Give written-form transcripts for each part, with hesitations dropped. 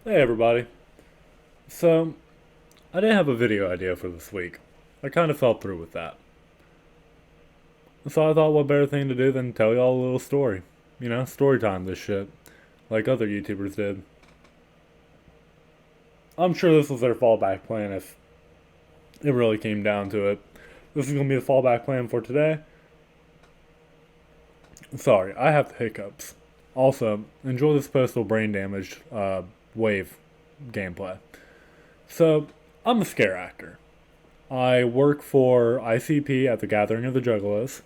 Hey everybody. So, I didn't have a video idea for this week. I kind of fell through with that. So I thought what better thing to do than tell y'all a little story. Story time this shit. Like other YouTubers did. I'm sure this was their fallback plan if it really came down to it. This is gonna be the fallback plan for today. Sorry, I have the hiccups. Also, enjoy this postal brain damaged wave gameplay. So, I'm a scare actor. I work for ICP at the Gathering of the Juggalos,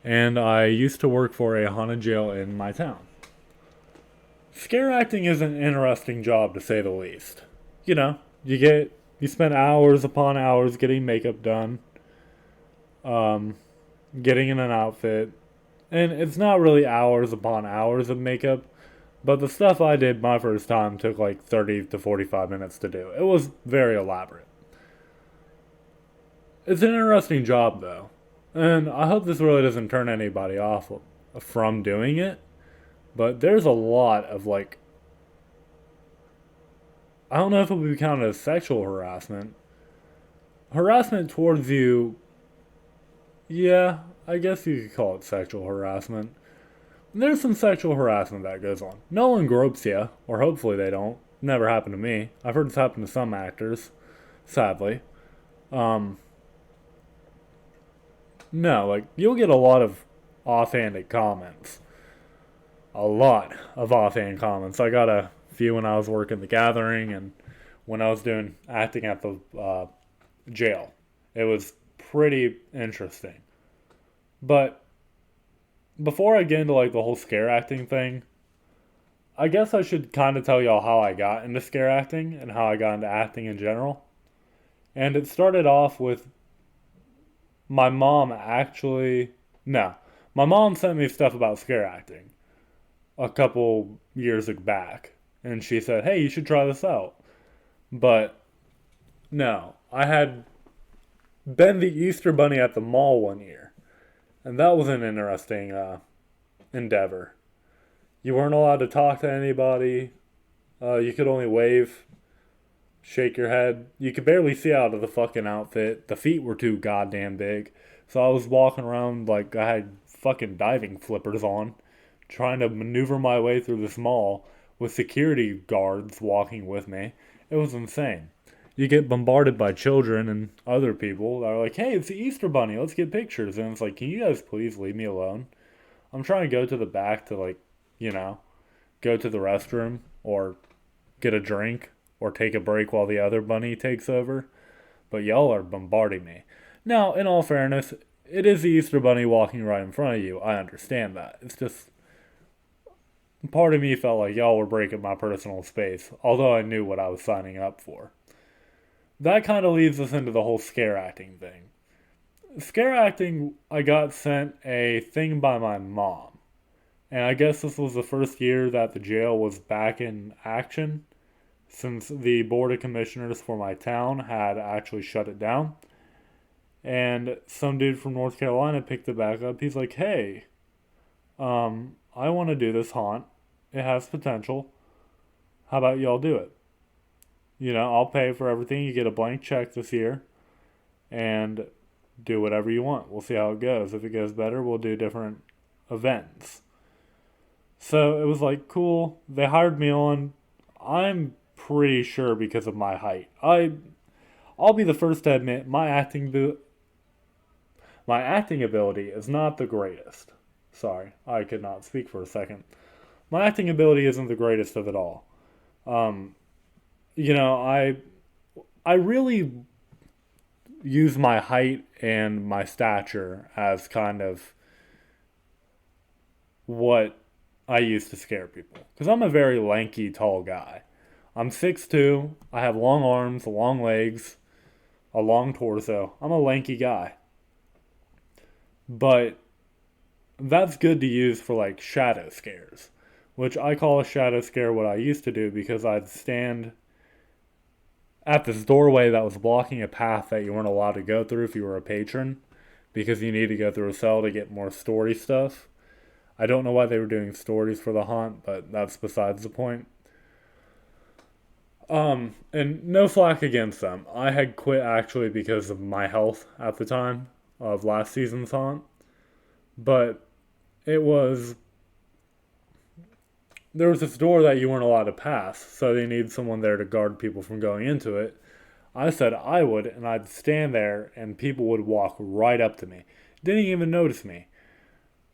and I used to work for a haunted jail in my town. Scare acting is an interesting job to say the least. You know, you spend hours upon hours getting makeup done, um, getting in an outfit, and it's not really hours upon hours of makeup, but the stuff I did my first time took like 30 to 45 minutes to do. It was very elaborate. It's an interesting job though, and I hope this really doesn't turn anybody off from doing it. But there's a lot of like, I don't know if it would be counted as sexual harassment. Harassment towards you, yeah, I guess you could call it sexual harassment. There's some sexual harassment that goes on. No one gropes you, or hopefully they don't. Never happened to me. I've heard this happen to some actors, sadly. Um, no, like, you'll get a lot of offhanded comments. A lot of offhand comments. I got a few when I was working the gathering and when I was doing acting at the jail. It was pretty interesting. But before I get into like the whole scare acting thing, I guess I should kind of tell y'all how I got into scare acting and how I got into acting in general. And it started off with my mom actually. No, my mom sent me stuff about scare acting a couple years back. And she said, hey, you should try this out. But no, I had been the Easter Bunny at the mall one year. And that was an interesting endeavor. You weren't allowed to talk to anybody. You could only wave, shake your head. You could barely see out of the fucking outfit. The feet were too goddamn big. So I was walking around like I had fucking diving flippers on, trying to maneuver my way through this mall with security guards walking with me. It was insane. You get bombarded by children and other people that are like, hey, it's the Easter Bunny, let's get pictures. And it's like, can you guys please leave me alone? I'm trying to go to the back to, like, you know, go to the restroom or get a drink or take a break while the other bunny takes over. But y'all are bombarding me. Now, in all fairness, it is the Easter Bunny walking right in front of you. I understand that. It's just part of me felt like y'all were breaking my personal space, although I knew what I was signing up for. That kind of leads us into the whole scare acting thing. Scare acting, I got sent a thing by my mom. And I guess this was the first year that the jail was back in action since the board of commissioners for my town had actually shut it down. And some dude from North Carolina picked it back up. He's like, hey, I want to do this haunt. It has potential. How about y'all do it? I'll pay for everything. You get a blank check this year and do whatever you want. We'll see how it goes. If it goes better, we'll do different events. So it was like cool. They hired me on. I'm pretty sure because of my height. I'll be the first to admit my acting ability is not the greatest. Sorry, I could not speak for a second. My acting ability isn't the greatest of it all. Um, you know, I I really use my height and my stature as kind of what I use to scare people. Because I'm a very lanky, tall guy. I'm 6'2", I have long arms, long legs, a long torso. I'm a lanky guy. But that's good to use for like shadow scares, which I call a shadow scare what I used to do because I'd stand at this doorway that was blocking a path that you weren't allowed to go through if you were a patron because you need to go through a cell to get more story stuff. I don't know why they were doing stories for the haunt, but that's besides the point. And no flack against them. I had quit actually because of my health at the time of last season's haunt. But it was there was this door that you weren't allowed to pass, so they needed someone there to guard people from going into it. I said I would, and I'd stand there, and people would walk right up to me. Didn't even notice me,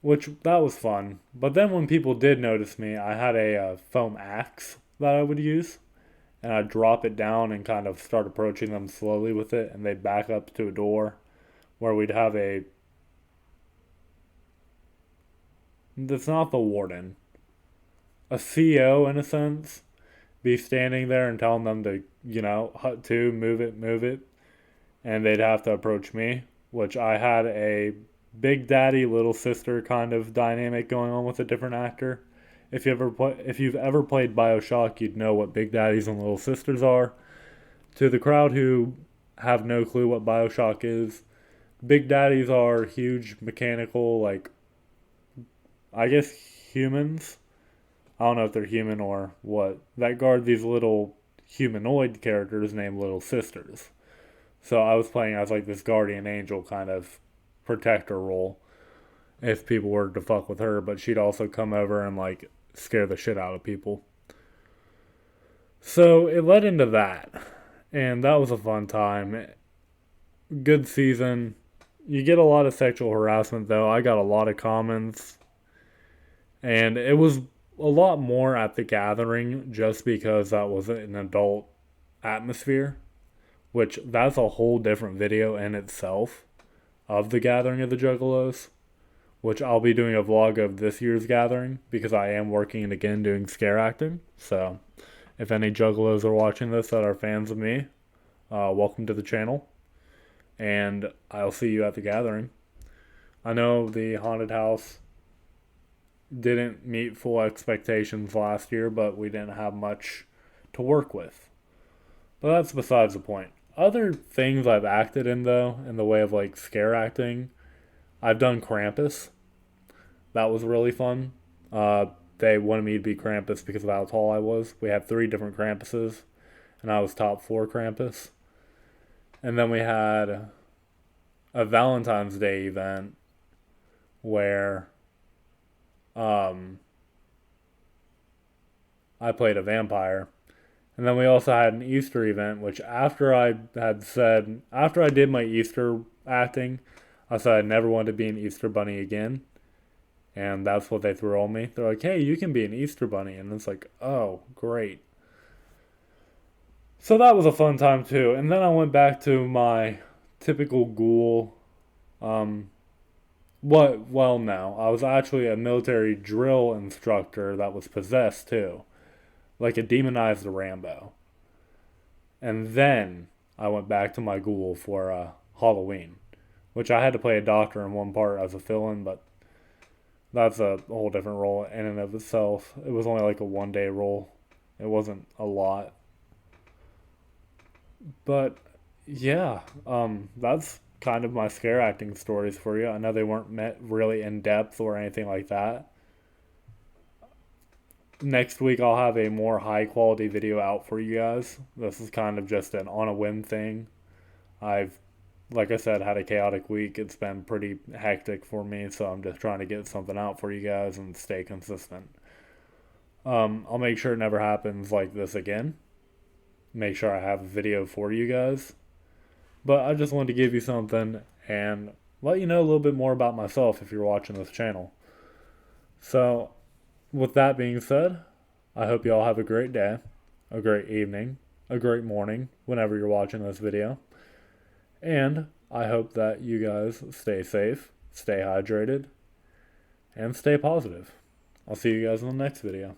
which that was fun. But then when people did notice me, I had a foam axe that I would use, and I'd drop it down and kind of start approaching them slowly with it, and they'd back up to a door where we'd have a. That's not the warden, a CO in a sense, be standing there and telling them to, hut to, move it, and they'd have to approach me, which I had a big daddy, little sister kind of dynamic going on with a different actor. If you've ever played BioShock, you'd know what big daddies and little sisters are. To the crowd who have no clue what BioShock is, big daddies are huge mechanical, like, I guess humans. I don't know if they're human or what, that guard these little humanoid characters named Little Sisters. So I was playing as like this guardian angel kind of protector role if people were to fuck with her, but she'd also come over and like scare the shit out of people. So it led into that, and that was a fun time. Good season. You get a lot of sexual harassment though. I got a lot of comments, and it was a lot more at the gathering just because that was an adult atmosphere, which that's a whole different video in itself of the gathering of the Juggalos, which I'll be doing a vlog of this year's gathering because I am working and again doing scare acting. So if any Juggalos are watching this that are fans of me, welcome to the channel, and I'll see you at the gathering. I know the haunted house didn't meet full expectations last year, but we didn't have much to work with. But that's besides the point. Other things I've acted in, though, in the way of like scare acting, I've done Krampus. That was really fun. They wanted me to be Krampus because of how tall I was. We had 3 different Krampuses, and I was top 4 Krampus. And then we had a Valentine's Day event where I played a vampire. And then we also had an Easter event, which after I did my Easter acting, I said I never wanted to be an Easter bunny again. And that's what they threw on me. They're like, hey, you can be an Easter bunny. And it's like, oh, great. So that was a fun time too. And then I went back to my typical ghoul. No. I was actually a military drill instructor that was possessed too. Like a demonized Rambo. And then I went back to my ghoul for Halloween, which I had to play a doctor in one part as a fill-in, but that's a whole different role in and of itself. It was only like a 1-day role. It wasn't a lot. But yeah, that's kind of my scare acting stories for you. I know they weren't met really in depth or anything like that. Next week I'll have a more high quality video out for you guys. This is kind of just an on a whim thing. I've, like I said, had a chaotic week. It's been pretty hectic for me, so I'm just trying to get something out for you guys and stay consistent. I'll make sure it never happens like this again. Make sure I have a video for you guys. But I just wanted to give you something and let you know a little bit more about myself if you're watching this channel. So, with that being said, I hope you all have a great day, a great evening, a great morning, whenever you're watching this video. And I hope that you guys stay safe, stay hydrated, and stay positive. I'll see you guys in the next video.